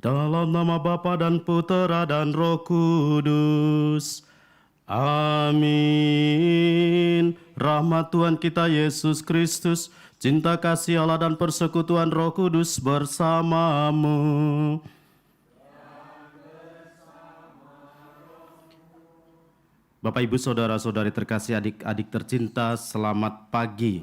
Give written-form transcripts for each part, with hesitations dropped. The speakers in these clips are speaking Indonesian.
Dalam nama Bapa dan Putera dan Roh Kudus. Amin. Rahmat Tuhan kita Yesus Kristus, cinta kasih Allah dan persekutuan Roh Kudus bersamamu. Bapak, Ibu, Saudara-saudari terkasih, adik-adik tercinta, selamat pagi.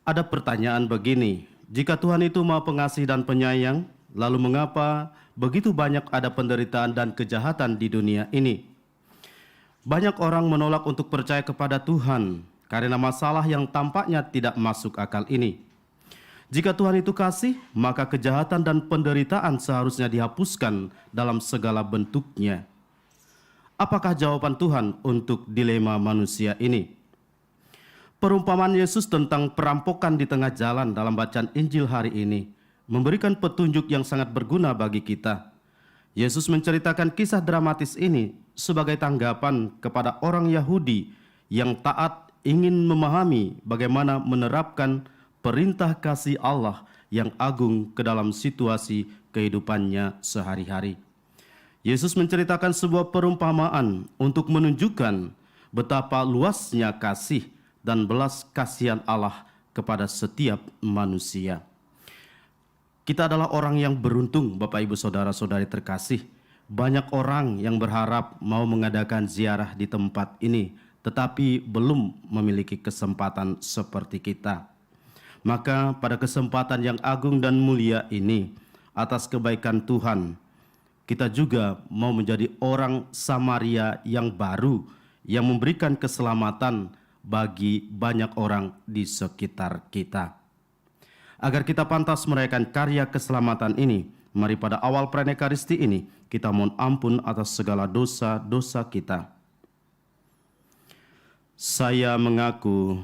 Ada pertanyaan begini, jika Tuhan itu Maha Pengasih dan Penyayang, lalu mengapa begitu banyak ada penderitaan dan kejahatan di dunia ini? Banyak orang menolak untuk percaya kepada Tuhan karena masalah yang tampaknya tidak masuk akal ini. Jika Tuhan itu kasih, maka kejahatan dan penderitaan seharusnya dihapuskan dalam segala bentuknya. Apakah jawaban Tuhan untuk dilema manusia ini? Perumpamaan Yesus tentang perampokan di tengah jalan dalam bacaan Injil hari ini memberikan petunjuk yang sangat berguna bagi kita. Yesus menceritakan kisah dramatis ini sebagai tanggapan kepada orang Yahudi yang taat ingin memahami bagaimana menerapkan perintah kasih Allah yang agung ke dalam situasi kehidupannya sehari-hari. Yesus menceritakan sebuah perumpamaan untuk menunjukkan betapa luasnya kasih dan belas kasihan Allah kepada setiap manusia. Kita adalah orang yang beruntung, Bapak, Ibu, Saudara-saudari terkasih. Banyak orang yang berharap mau mengadakan ziarah di tempat ini, tetapi belum memiliki kesempatan seperti kita. Maka pada kesempatan yang agung dan mulia ini, atas kebaikan Tuhan, kita juga mau menjadi orang Samaria yang baru, yang memberikan keselamatan bagi banyak orang di sekitar kita. Agar kita pantas merayakan karya keselamatan ini, mari pada awal perayaan Ekaristi ini, kita mohon ampun atas segala dosa-dosa kita. Saya mengaku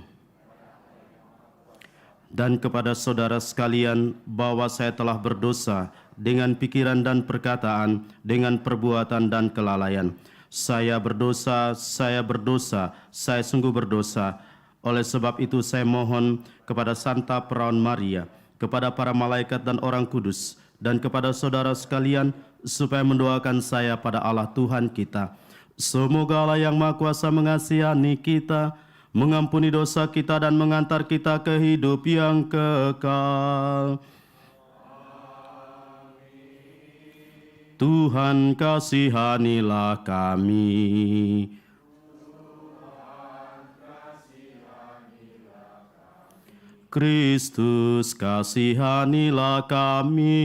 dan kepada saudara sekalian bahwa saya telah berdosa dengan pikiran dan perkataan, dengan perbuatan dan kelalaian. Saya berdosa, saya sungguh berdosa. Oleh sebab itu saya mohon kepada Santa Perawan Maria, kepada para malaikat dan orang kudus, dan kepada saudara sekalian, supaya mendoakan saya pada Allah Tuhan kita. Semoga Allah yang Maha Kuasa mengasihani kita, mengampuni dosa kita dan mengantar kita ke hidup yang kekal. Tuhan kasihanilah kami. Kristus kasihanilah kami.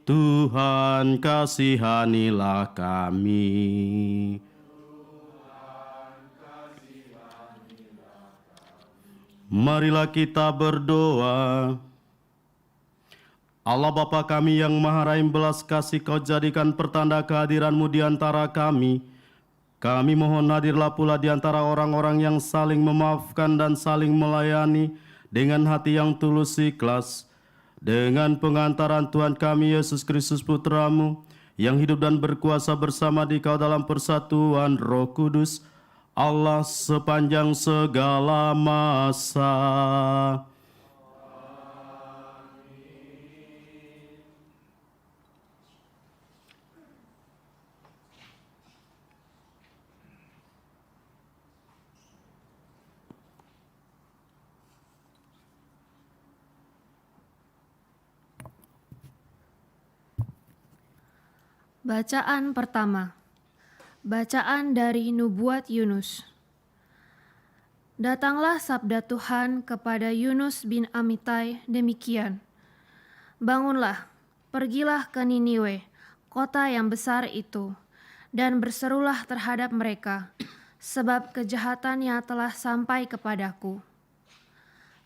Tuhan kasihanilah kami. Marilah kita berdoa. Allah Bapa kami yang Maha Rahim belas kasih, Kau jadikan pertanda kehadiran-Mu di antara kami. Kami mohon hadirlah pula di antara orang-orang yang saling memaafkan dan saling melayani dengan hati yang tulus ikhlas. Dengan pengantaran Tuhan kami Yesus Kristus Putra-Mu, yang hidup dan berkuasa bersama Dikau dalam persatuan Roh Kudus, Allah sepanjang segala masa. Bacaan pertama. Bacaan dari Nubuat Yunus. Datanglah sabda Tuhan kepada Yunus bin Amittai demikian. Bangunlah, pergilah ke Niniwe, kota yang besar itu, dan berserulah terhadap mereka, sebab kejahatannya telah sampai kepadaku.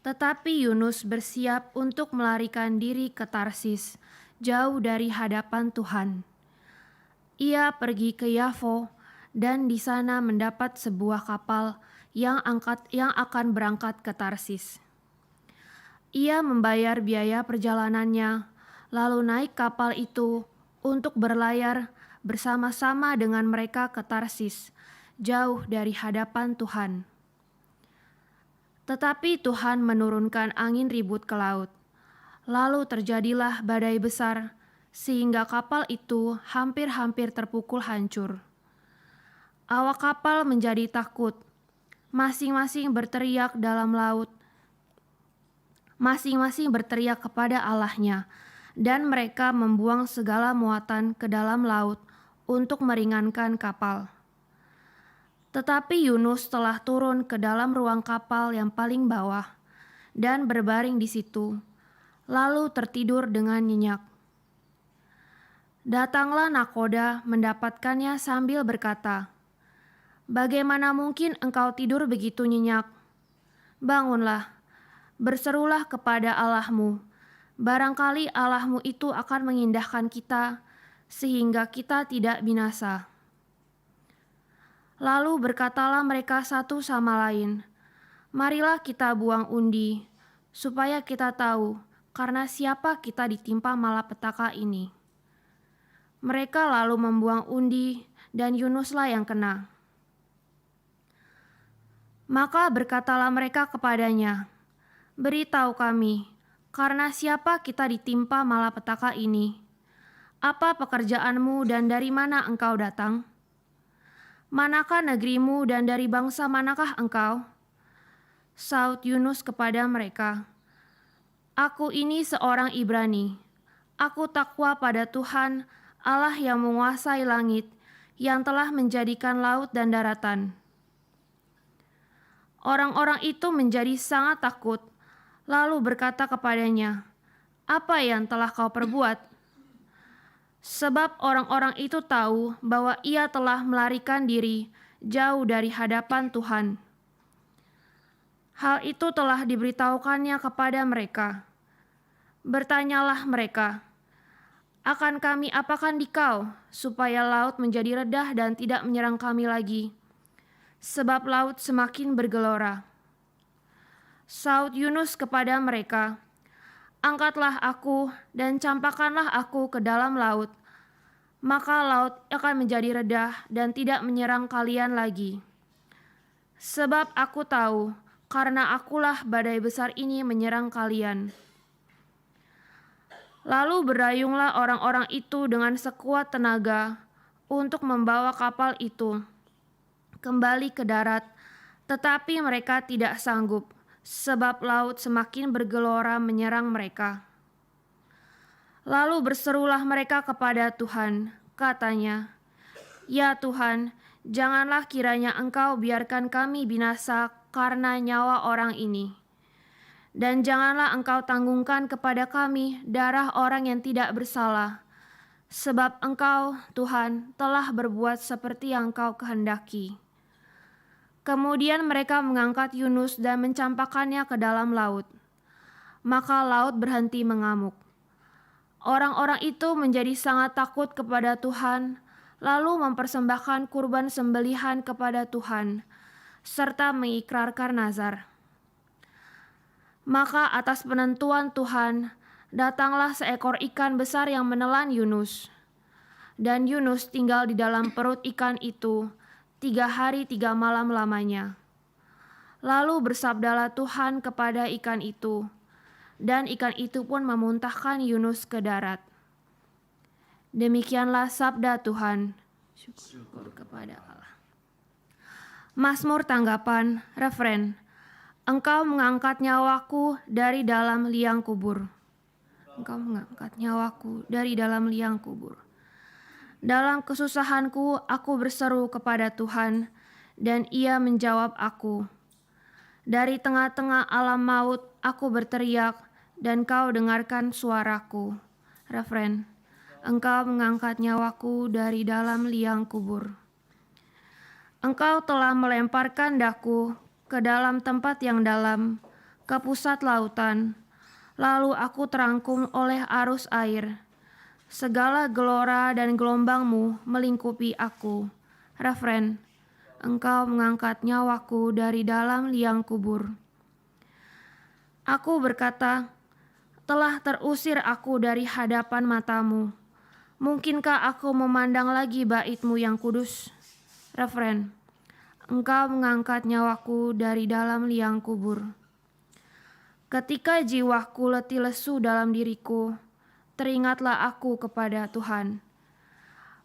Tetapi Yunus bersiap untuk melarikan diri ke Tarsis, jauh dari hadapan Tuhan. Ia pergi ke Yafo dan di sana mendapat sebuah kapal yang akan berangkat ke Tarsis. Ia membayar biaya perjalanannya, lalu naik kapal itu untuk berlayar bersama-sama dengan mereka ke Tarsis, jauh dari hadapan Tuhan. Tetapi Tuhan menurunkan angin ribut ke laut. Lalu terjadilah badai besar, sehingga kapal itu hampir-hampir terpukul hancur. Awak kapal menjadi takut, masing-masing berteriak dalam laut, masing-masing berteriak kepada Allahnya, dan mereka membuang segala muatan ke dalam laut untuk meringankan kapal. Tetapi Yunus telah turun ke dalam ruang kapal yang paling bawah dan berbaring di situ, lalu tertidur dengan nyenyak. Datanglah nakoda mendapatkannya sambil berkata, "Bagaimana mungkin engkau tidur begitu nyenyak? Bangunlah, berserulah kepada Allahmu. Barangkali Allahmu itu akan mengindahkan kita, sehingga kita tidak binasa." Lalu berkatalah mereka satu sama lain, "Marilah kita buang undi, supaya kita tahu karena siapa kita ditimpa malapetaka ini." Mereka lalu membuang undi, dan Yunuslah yang kena. Maka berkatalah mereka kepadanya, "Beritahu kami, karena siapa kita ditimpa malapetaka ini? Apa pekerjaanmu dan dari mana engkau datang? Manakah negerimu dan dari bangsa manakah engkau?" Saud Yunus kepada mereka, "Aku ini seorang Ibrani. Aku takwa pada Tuhan, Allah yang menguasai langit, yang telah menjadikan laut dan daratan." Orang-orang itu menjadi sangat takut, lalu berkata kepadanya, "Apa yang telah kau perbuat?" Sebab orang-orang itu tahu bahwa ia telah melarikan diri jauh dari hadapan Tuhan. Hal itu telah diberitahukannya kepada mereka. Bertanyalah mereka, "Akan kami apakan dikau, supaya laut menjadi redah dan tidak menyerang kami lagi? Sebab laut semakin bergelora." Saud Yunus kepada mereka, "Angkatlah aku dan campakkanlah aku ke dalam laut, maka laut akan menjadi redah dan tidak menyerang kalian lagi. Sebab aku tahu, karena akulah badai besar ini menyerang kalian." Lalu berayunglah orang-orang itu dengan sekuat tenaga untuk membawa kapal itu kembali ke darat, tetapi mereka tidak sanggup, sebab laut semakin bergelora menyerang mereka. Lalu berserulah mereka kepada Tuhan, katanya, "Ya Tuhan, janganlah kiranya Engkau biarkan kami binasa karena nyawa orang ini. Dan janganlah Engkau tanggungkan kepada kami darah orang yang tidak bersalah, sebab Engkau, Tuhan, telah berbuat seperti yang Engkau kehendaki." Kemudian mereka mengangkat Yunus dan mencampakkannya ke dalam laut. Maka laut berhenti mengamuk. Orang-orang itu menjadi sangat takut kepada Tuhan, lalu mempersembahkan kurban sembelihan kepada Tuhan, serta mengikrarkan nazar. Maka atas penentuan Tuhan, datanglah seekor ikan besar yang menelan Yunus. Dan Yunus tinggal di dalam perut ikan itu 3 hari 3 malam lamanya. Lalu bersabdalah Tuhan kepada ikan itu, dan ikan itu pun memuntahkan Yunus ke darat. Demikianlah sabda Tuhan. Syukur kepada Allah. Mazmur tanggapan, referen. Engkau mengangkat nyawaku dari dalam liang kubur. Engkau mengangkat nyawaku dari dalam liang kubur. Dalam kesusahanku aku berseru kepada Tuhan, dan Ia menjawab aku. Dari tengah-tengah alam maut aku berteriak, dan Kau dengarkan suaraku. Referen. Engkau mengangkat nyawaku dari dalam liang kubur. Engkau telah melemparkan daku ke dalam tempat yang dalam, ke pusat lautan. Lalu aku terangkum oleh arus air. Segala gelora dan gelombangmu melingkupi aku. Referen. Engkau mengangkat nyawaku dari dalam liang kubur. Aku berkata, telah terusir aku dari hadapan matamu. Mungkinkah aku memandang lagi bait-Mu yang kudus? Referen. Engkau mengangkat nyawaku dari dalam liang kubur. Ketika jiwaku letih lesu dalam diriku, teringatlah aku kepada Tuhan.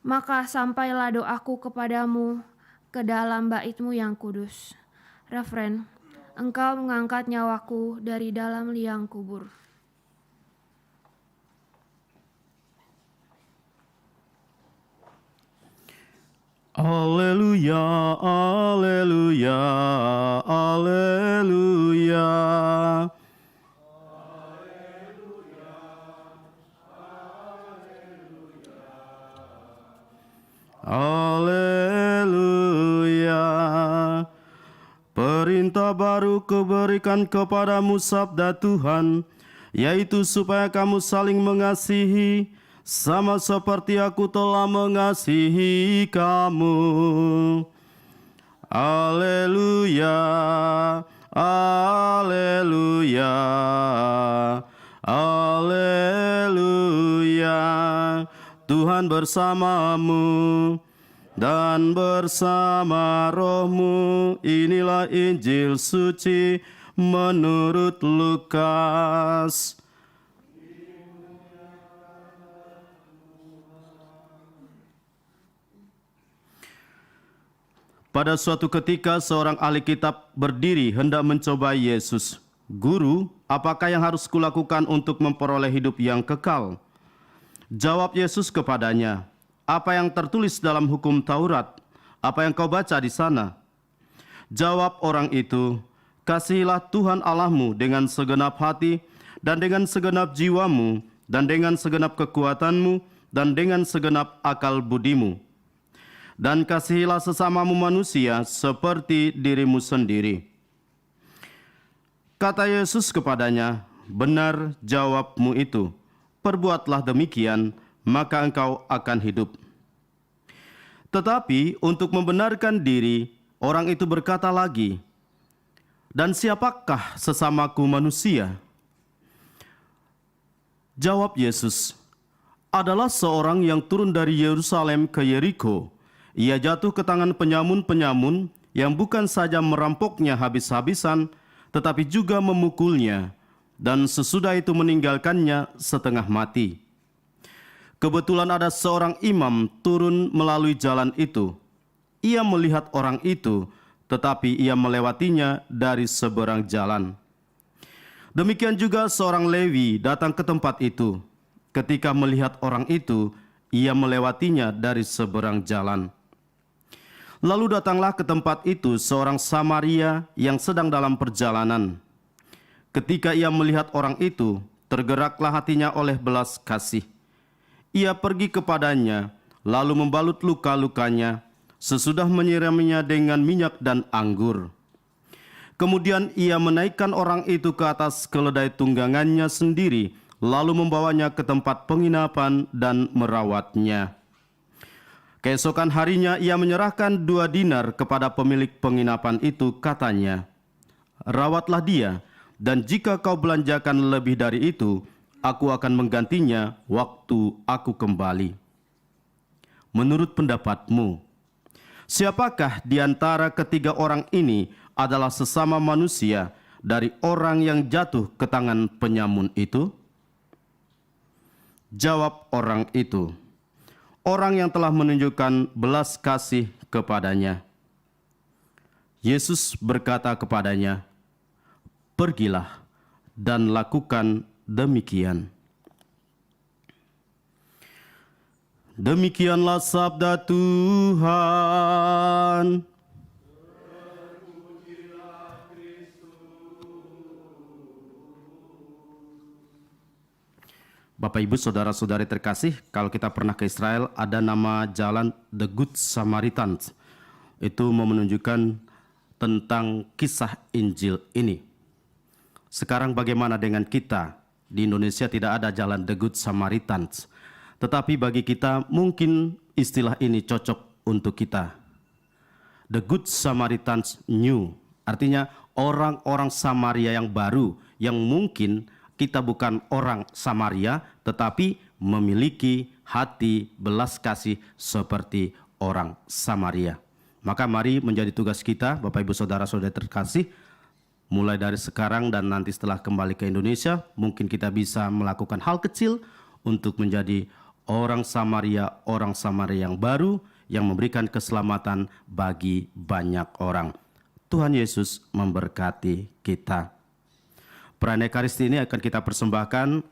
Maka sampailah doaku kepadamu ke dalam bait-Mu yang kudus. Refren, Engkau mengangkat nyawaku dari dalam liang kubur. Haleluya, haleluya, haleluya. Haleluya. Perintah baru kuberikan kepadamu sabda Tuhan, yaitu supaya kamu saling mengasihi, sama seperti aku telah mengasihi kamu. Haleluya, haleluya, haleluya. Tuhan bersamamu dan bersama rohmu. Inilah Injil suci menurut Lukas. Pada suatu ketika seorang ahli kitab berdiri hendak mencoba Yesus. Guru, apakah yang harus kulakukan untuk memperoleh hidup yang kekal? Jawab Yesus kepadanya, apa yang tertulis dalam hukum Taurat? Apa yang kau baca di sana? Jawab orang itu, kasihilah Tuhan Allahmu dengan segenap hati, dan dengan segenap jiwamu, dan dengan segenap kekuatanmu, dan dengan segenap akal budimu. Dan kasihilah sesamamu manusia seperti dirimu sendiri. Kata Yesus kepadanya, benar jawabmu itu. Perbuatlah demikian, maka engkau akan hidup. Tetapi untuk membenarkan diri, orang itu berkata lagi, dan siapakah sesamaku manusia? Jawab Yesus, adalah seorang yang turun dari Yerusalem ke Yeriko. Ia jatuh ke tangan penyamun-penyamun yang bukan saja merampoknya habis-habisan, tetapi juga memukulnya, dan sesudah itu meninggalkannya setengah mati. Kebetulan ada seorang imam turun melalui jalan itu. Ia melihat orang itu, tetapi ia melewatinya dari seberang jalan. Demikian juga seorang Lewi datang ke tempat itu. Ketika melihat orang itu, ia melewatinya dari seberang jalan. Lalu datanglah ke tempat itu seorang Samaria yang sedang dalam perjalanan. Ketika ia melihat orang itu, tergeraklah hatinya oleh belas kasih. Ia pergi kepadanya, lalu membalut luka-lukanya, sesudah menyiraminya dengan minyak dan anggur. Kemudian ia menaikkan orang itu ke atas keledai tunggangannya sendiri, lalu membawanya ke tempat penginapan dan merawatnya. Keesokan harinya ia menyerahkan 2 dinar kepada pemilik penginapan itu, katanya, rawatlah dia, dan jika kau belanjakan lebih dari itu, aku akan menggantinya waktu aku kembali. Menurut pendapatmu, siapakah di antara ketiga orang ini adalah sesama manusia dari orang yang jatuh ke tangan penyamun itu? Jawab orang itu, orang yang telah menunjukkan belas kasih kepadanya. Yesus berkata kepadanya, pergilah dan lakukan demikian. Demikianlah sabda Tuhan. Bapak, Ibu, Saudara-saudari terkasih, kalau kita pernah ke Israel, ada nama jalan The Good Samaritan. Itu menunjukkan tentang kisah Injil ini. Sekarang bagaimana dengan kita? Di Indonesia tidak ada jalan The Good Samaritan. Tetapi bagi kita mungkin istilah ini cocok untuk kita. The Good Samaritans New, artinya orang-orang Samaria yang baru, yang mungkin kita bukan orang Samaria, tetapi memiliki hati belas kasih seperti orang Samaria. Maka mari menjadi tugas kita, Bapak Ibu Saudara-saudari terkasih, mulai dari sekarang dan nanti setelah kembali ke Indonesia, mungkin kita bisa melakukan hal kecil untuk menjadi orang Samaria yang baru, yang memberikan keselamatan bagi banyak orang. Tuhan Yesus memberkati kita. Perayaan Ekaristi ini akan kita persembahkan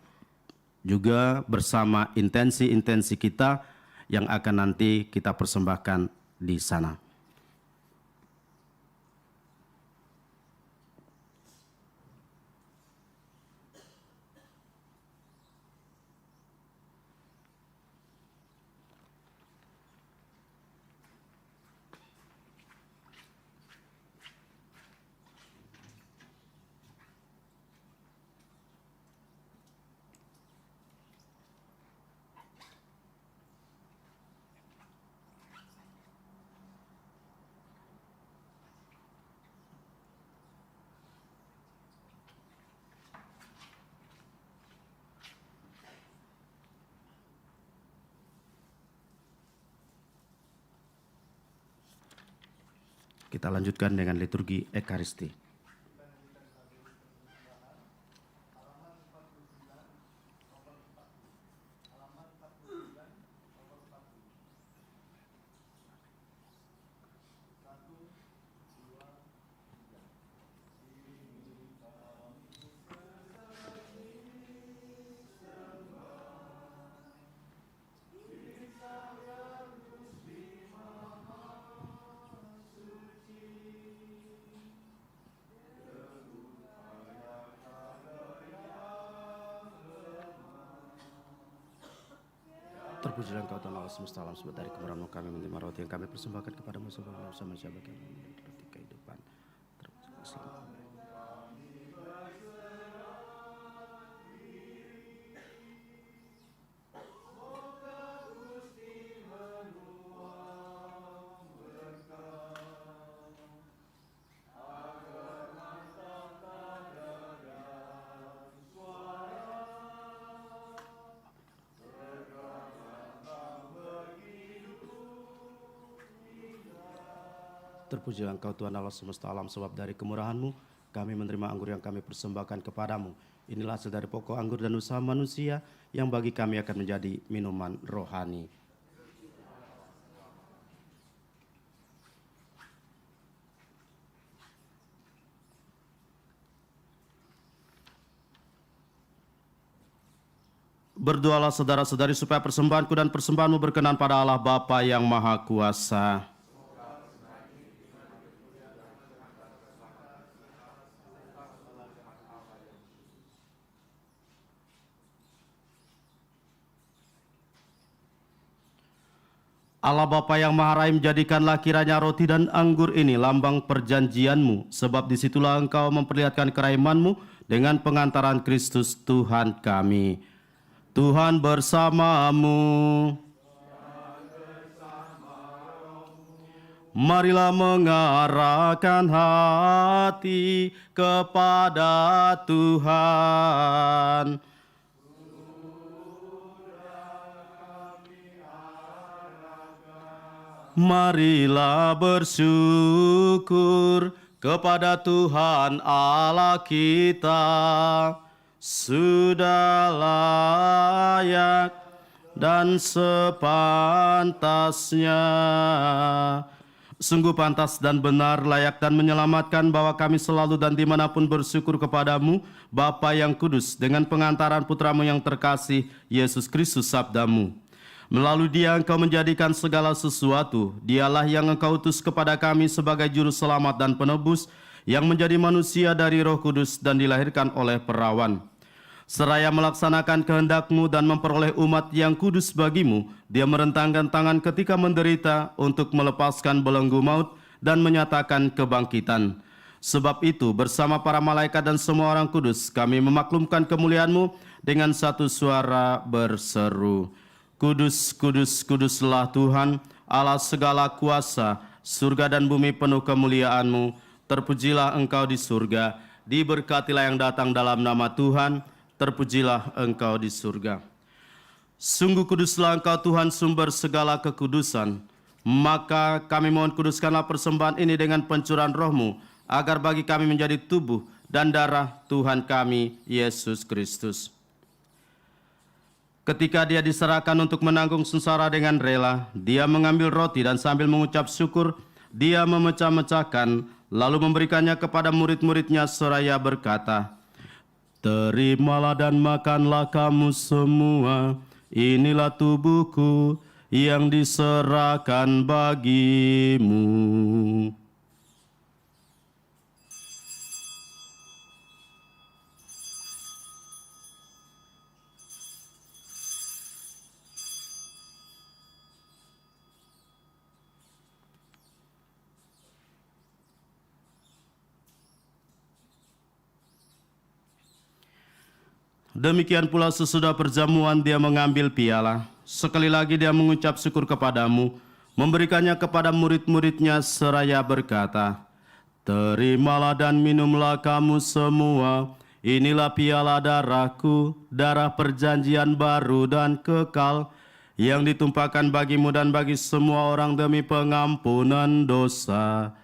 juga bersama intensi-intensi kita yang akan nanti kita persembahkan di sana. Kita lanjutkan dengan liturgi Ekaristi. Terpujilah Engkau Tuhan Allah semesta alam, sebab dari kemurahan-Mu kami menerima roti yang kami persembahkan kepadamu sebagai bersama siapa yang memiliki roti kehidupan. Terpujilah. Terpujilah Engkau Tuhan Allah semesta alam, sebab dari kemurahan-Mu kami menerima anggur yang kami persembahkan kepadamu. Inilah hasil dari pokok anggur dan usaha manusia yang bagi kami akan menjadi minuman rohani. Berdoalah saudara-saudari supaya persembahanku dan persembahanmu berkenan pada Allah Bapa yang Maha Kuasa. Allah Bapa yang Maha Rahim, jadikanlah kiranya roti dan anggur ini lambang perjanjian-Mu, sebab disitulah Engkau memperlihatkan keraiman-Mu dengan pengantaran Kristus Tuhan kami. Tuhan bersamamu. Marilah mengarahkan hati kepada Tuhan. Marilah bersyukur kepada Tuhan Allah kita. Sudah layak dan sepantasnya. Sungguh pantas dan benar, layak dan menyelamatkan bahwa kami selalu dan dimanapun bersyukur kepadamu, Bapa yang kudus, dengan pengantaran Putramu yang terkasih, Yesus Kristus Sabdamu. Melalui Dia Engkau menjadikan segala sesuatu. Dialah yang Engkau utus kepada kami sebagai juru selamat dan penebus, yang menjadi manusia dari Roh Kudus dan dilahirkan oleh perawan. Seraya melaksanakan kehendak-Mu dan memperoleh umat yang kudus bagi-Mu, Dia merentangkan tangan ketika menderita untuk melepaskan belenggu maut dan menyatakan kebangkitan. Sebab itu, bersama para malaikat dan semua orang kudus, kami memaklumkan kemuliaan-Mu dengan satu suara berseru, Kudus, kudus, kuduslah Tuhan, Allah segala kuasa, surga dan bumi penuh kemuliaan-Mu. Terpujilah Engkau di surga, diberkatilah yang datang dalam nama Tuhan, terpujilah Engkau di surga. Sungguh kuduslah Engkau Tuhan, sumber segala kekudusan. Maka kami mohon kuduskanlah persembahan ini dengan pencurahan roh-Mu, agar bagi kami menjadi tubuh dan darah Tuhan kami, Yesus Kristus. Ketika dia diserahkan untuk menanggung sengsara dengan rela, dia mengambil roti dan sambil mengucap syukur, dia memecah-mecahkan, lalu memberikannya kepada murid-muridnya seraya berkata, "Terimalah dan makanlah kamu semua, inilah tubuhku yang diserahkan bagimu." Demikian pula sesudah perjamuan dia mengambil piala. Sekali lagi dia mengucap syukur kepadamu, memberikannya kepada murid-muridnya seraya berkata, "Terimalah dan minumlah kamu semua, inilah piala darahku, darah perjanjian baru dan kekal, yang ditumpahkan bagimu dan bagi semua orang demi pengampunan dosa.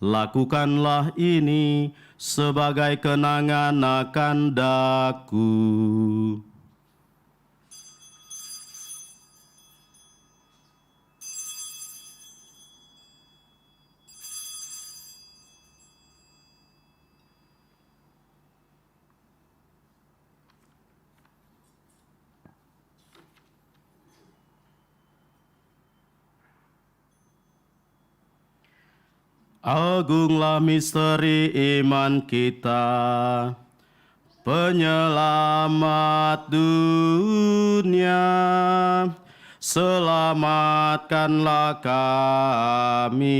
Lakukanlah ini sebagai kenangan akan daku." Agunglah misteri iman kita, penyelamat dunia, selamatkanlah kami,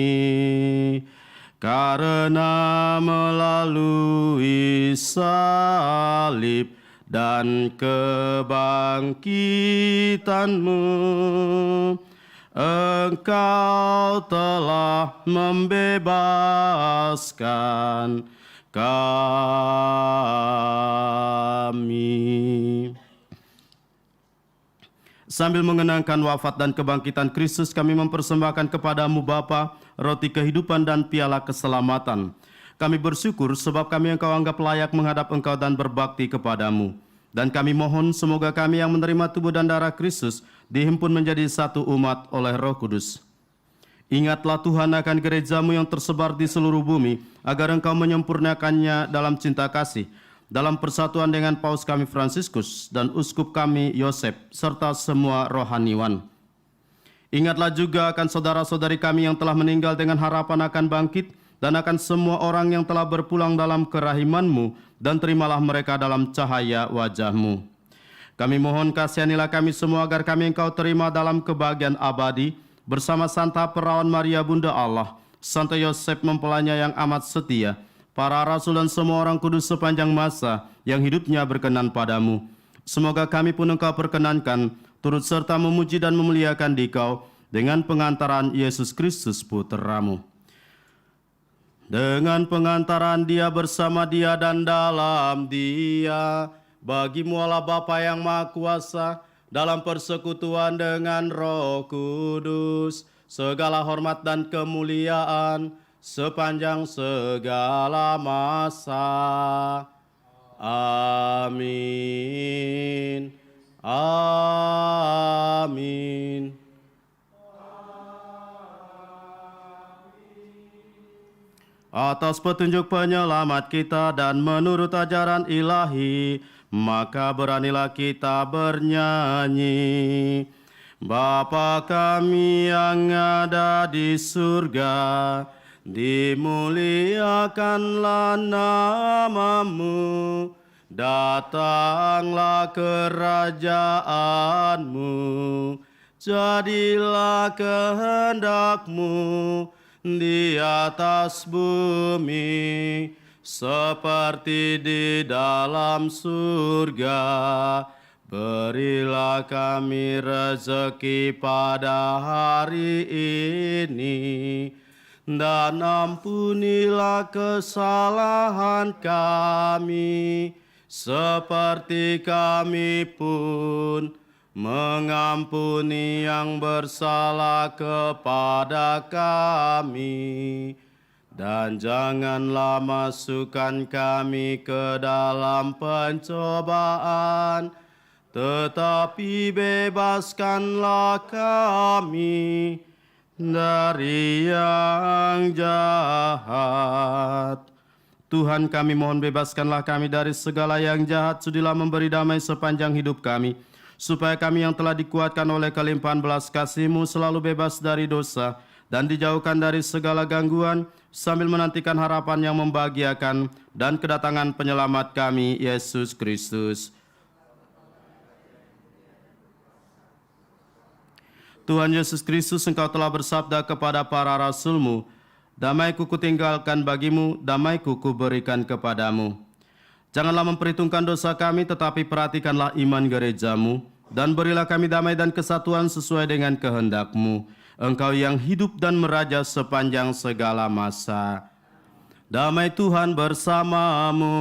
karena melalui salib dan kebangkitan-Mu, Engkau telah membebaskan kami. Sambil mengenangkan wafat dan kebangkitan Kristus, kami mempersembahkan kepadamu Bapa, roti kehidupan dan piala keselamatan. Kami bersyukur sebab kami Engkau anggap layak menghadap Engkau dan berbakti kepadamu. Dan kami mohon semoga kami yang menerima tubuh dan darah Kristus dihimpun menjadi satu umat oleh Roh Kudus. Ingatlah Tuhan akan gerejamu yang tersebar di seluruh bumi, agar Engkau menyempurnakannya dalam cinta kasih, dalam persatuan dengan Paus kami Fransiskus dan Uskup kami Yosef, serta semua rohaniwan. Ingatlah juga akan saudara-saudari kami yang telah meninggal dengan harapan akan bangkit, dan akan semua orang yang telah berpulang dalam kerahiman-Mu, dan terimalah mereka dalam cahaya wajah-Mu. Kami mohon kasihanilah kami semua agar kami Engkau terima dalam kebahagiaan abadi, bersama Santa Perawan Maria Bunda Allah, Santo Yosef mempelainya yang amat setia, para rasul dan semua orang kudus sepanjang masa yang hidupnya berkenan padamu. Semoga kami pun Engkau perkenankan, turut serta memuji dan memuliakan Dikau, dengan pengantaran Yesus Kristus Putra-Mu. Dengan pengantaran Dia, bersama Dia dan dalam Dia, bagi-Mu Allah Bapa yang Maha Kuasa, dalam persekutuan dengan Roh Kudus, segala hormat dan kemuliaan sepanjang segala masa. Amin. Amin. Atas petunjuk penyelamat kita dan menurut ajaran ilahi, maka beranilah kita bernyanyi. Bapa kami yang ada di surga, dimuliakanlah nama-Mu, datanglah kerajaan-Mu, jadilah kehendak-Mu di atas bumi seperti di dalam surga. Berilah kami rezeki pada hari ini, dan ampunilah kesalahan kami, seperti kami pun mengampuni yang bersalah kepada kami, dan janganlah masukkan kami ke dalam pencobaan, tetapi bebaskanlah kami dari yang jahat. Tuhan kami mohon bebaskanlah kami dari segala yang jahat, sudilah memberi damai sepanjang hidup kami, supaya kami yang telah dikuatkan oleh kelimpahan belas kasih-Mu selalu bebas dari dosa dan dijauhkan dari segala gangguan, sambil menantikan harapan yang membahagiakan dan kedatangan penyelamat kami, Yesus Kristus. Tuhan Yesus Kristus, Engkau telah bersabda kepada para rasul-Mu, damai-Ku kutinggalkan bagimu, damai-Ku kuberikan kepadamu. Janganlah memperhitungkan dosa kami, tetapi perhatikanlah iman gereja-Mu, dan berilah kami damai dan kesatuan sesuai dengan kehendak-Mu. Engkau yang hidup dan meraja sepanjang segala masa. Damai Tuhan bersamamu.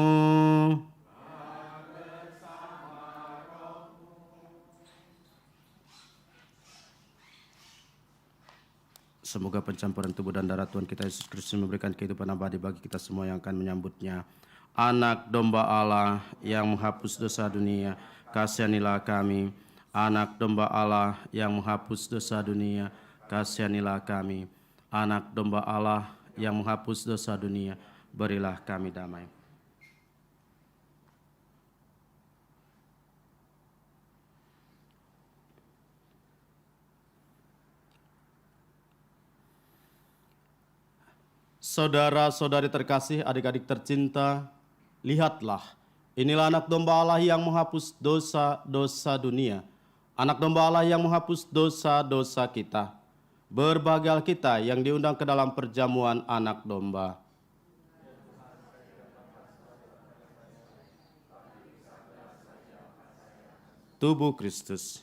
Semoga pencampuran tubuh dan darah Tuhan kita Yesus Kristus memberikan kehidupan abadi bagi kita semua yang akan menyambutnya. Anak domba Allah yang menghapus dosa dunia, kasihanilah kami. Anak domba Allah yang menghapus dosa dunia, kasihanilah kami. Anak domba Allah yang menghapus dosa dunia, berilah kami damai. Saudara-saudari terkasih, adik-adik tercinta, lihatlah, inilah anak domba Allah yang menghapus dosa-dosa dunia. Anak domba Allah yang menghapus dosa-dosa kita. Berbahagialah kita yang diundang ke dalam perjamuan anak domba. Tubuh Kristus.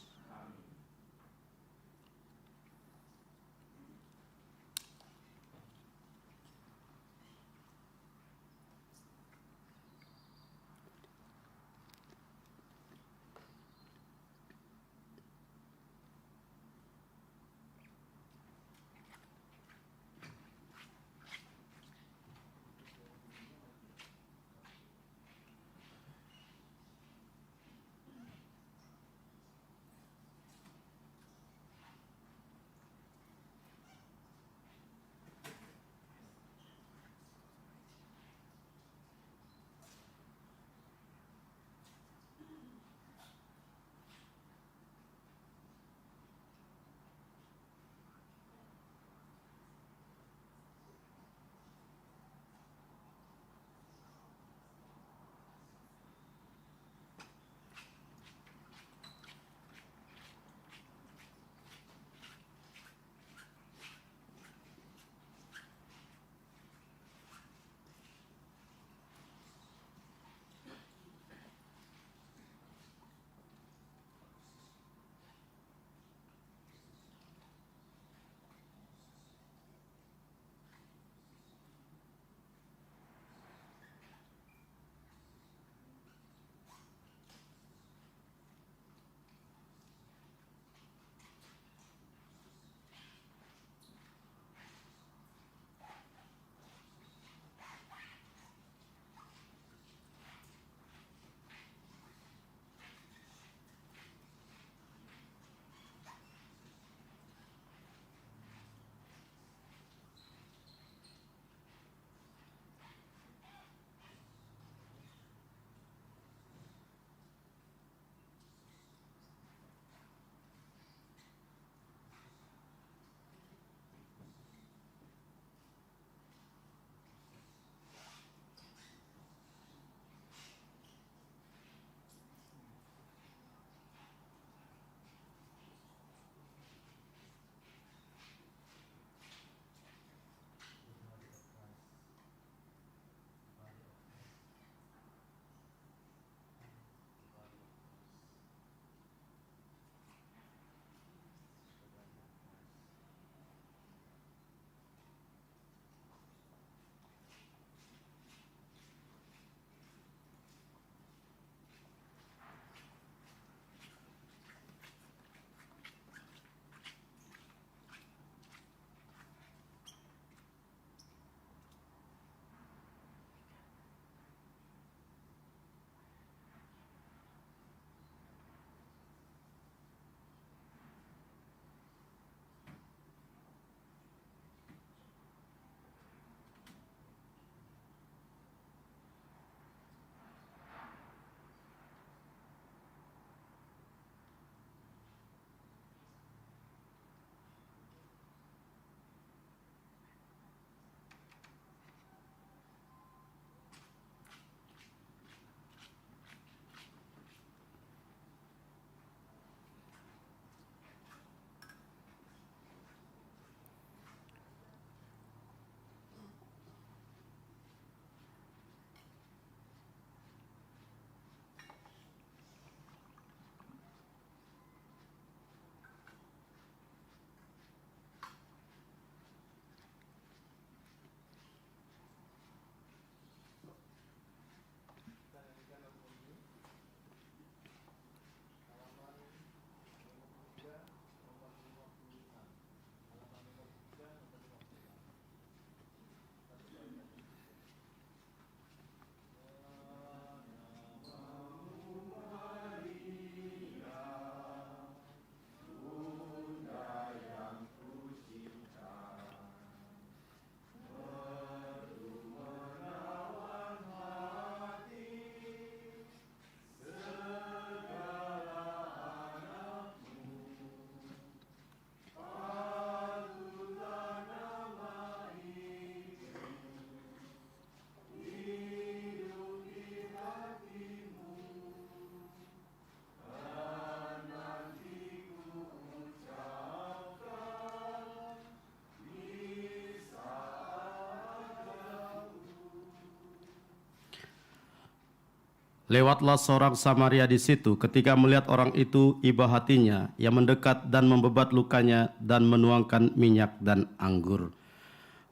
Lewatlah seorang Samaria di situ. Ketika melihat orang itu, iba hatinya, ia mendekat dan membebat lukanya dan menuangkan minyak dan anggur.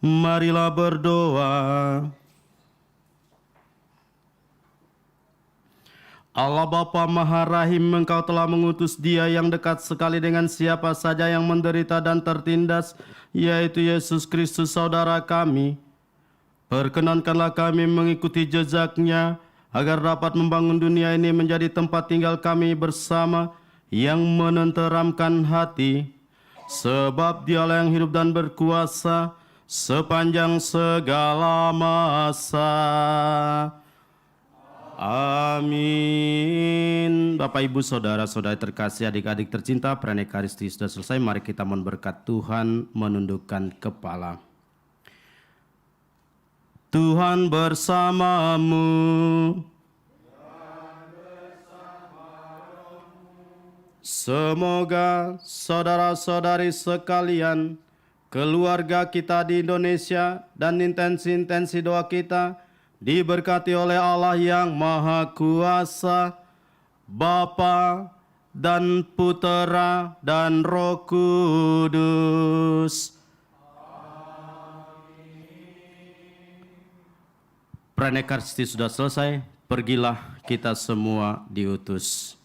Marilah berdoa. Allah Bapa Maha Rahim, Engkau telah mengutus Dia yang dekat sekali dengan siapa saja yang menderita dan tertindas, yaitu Yesus Kristus saudara kami. Perkenankanlah kami mengikuti jejaknya, agar dapat membangun dunia ini menjadi tempat tinggal kami bersama yang menenteramkan hati. Sebab Dialah yang hidup dan berkuasa sepanjang segala masa. Amin. Bapak, Ibu, Saudara-saudari terkasih, adik-adik tercinta, perayaan Ekaristi sudah selesai. Mari kita mohon berkat Tuhan, menundukkan kepala. Tuhan bersamamu. Semoga saudara-saudari sekalian, keluarga kita di Indonesia, dan intensi-intensi doa kita diberkati oleh Allah yang Maha Kuasa, Bapa dan Putera dan Roh Kudus. Perayaan Ekaristi sudah selesai, pergilah kita semua diutus.